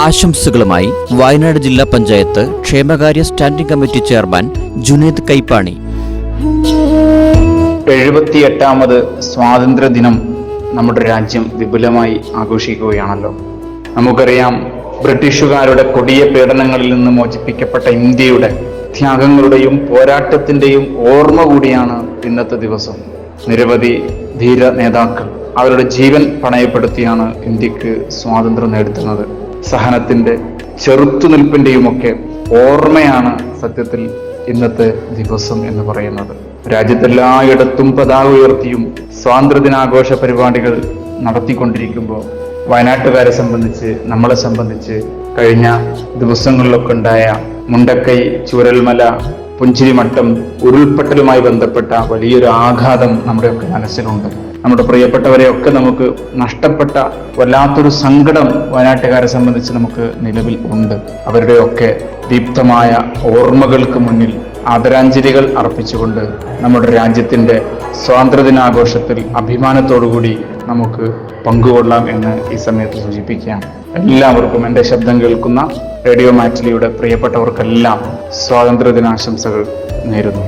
ആശംസകളുമായി വയനാട് ജില്ലാ പഞ്ചായത്ത് ക്ഷേമകാര്യ standing committee chairman Junaid Kaippani. 78ാമത് സ്വാതന്ത്ര്യ ദിനം നമ്മുടെ രാജ്യം വിപുലമായി ആഘോഷിക്കുകയാണല്ലോ. നമുക്കറിയാം, ബ്രിട്ടീഷുകാരുടെ കൊടിയ പീഡനങ്ങളിൽ നിന്ന് മോചിപ്പിക്കപ്പെട്ട ഇന്ത്യയുടെ ത്യാഗങ്ങളുടെയും പോരാട്ടത്തിന്റെയും ഓർമ്മ കൂടിയാണ് ഇന്നത്തെ ദിവസം. നിരവധി ധീര നേതാക്കൾ അവരുടെ ജീവൻ പണയപ്പെടുത്തിയാണ് ഇന്ത്യക്ക് സ്വാതന്ത്ര്യം നേടുന്നത്. സഹനത്തിന്റെ ചെറുത്തുനിൽപ്പിന്റെയുമൊക്കെ ഓർമ്മയാണ് സത്യത്തിൽ ഇന്നത്തെ ദിവസം എന്ന് പറയുന്നത്. രാജ്യത്തെല്ലായിടത്തും പതാക ഉയർത്തിയും സ്വാതന്ത്ര്യദിനാഘോഷ പരിപാടികൾ നടത്തിക്കൊണ്ടിരിക്കുമ്പോൾ വയനാട്ടുകാരെ സംബന്ധിച്ച്, നമ്മളെ സംബന്ധിച്ച് കഴിഞ്ഞ ദിവസങ്ങളിലൊക്കെ ഉണ്ടായ മുണ്ടക്കൈ, ചൂരൽമല, പുഞ്ചിരിമട്ടം ഉരുൾപൊട്ടലുമായി ബന്ധപ്പെട്ട വലിയൊരു ആഘാതം നമ്മുടെയൊക്കെ മനസ്സിലുണ്ട്. നമ്മുടെ പ്രിയപ്പെട്ടവരെയൊക്കെ നമുക്ക് നഷ്ടപ്പെട്ട വല്ലാത്തൊരു സങ്കടം വയനാട്ടുകാരെ സംബന്ധിച്ച് നമുക്ക് നിലവിൽ ഉണ്ട്. അവരുടെയൊക്കെ ദീപ്തമായ ഓർമ്മകൾക്ക് മുന്നിൽ ആദരാഞ്ജലികൾ അർപ്പിച്ചുകൊണ്ട് നമ്മുടെ രാജ്യത്തിൻ്റെ സ്വാതന്ത്ര്യദിനാഘോഷത്തിൽ അഭിമാനത്തോടുകൂടി നമുക്ക് പങ്കുകൊള്ളാം എന്ന് ഈ സമയത്ത് സൂചിപ്പിക്കുകയാണ്. എല്ലാവർക്കും എൻ്റെ ശബ്ദം കേൾക്കുന്ന റേഡിയോ മാറ്റിലിയുടെ പ്രിയപ്പെട്ടവർക്കെല്ലാം സ്വാതന്ത്ര്യദിനാശംസകൾ നേരുന്നു.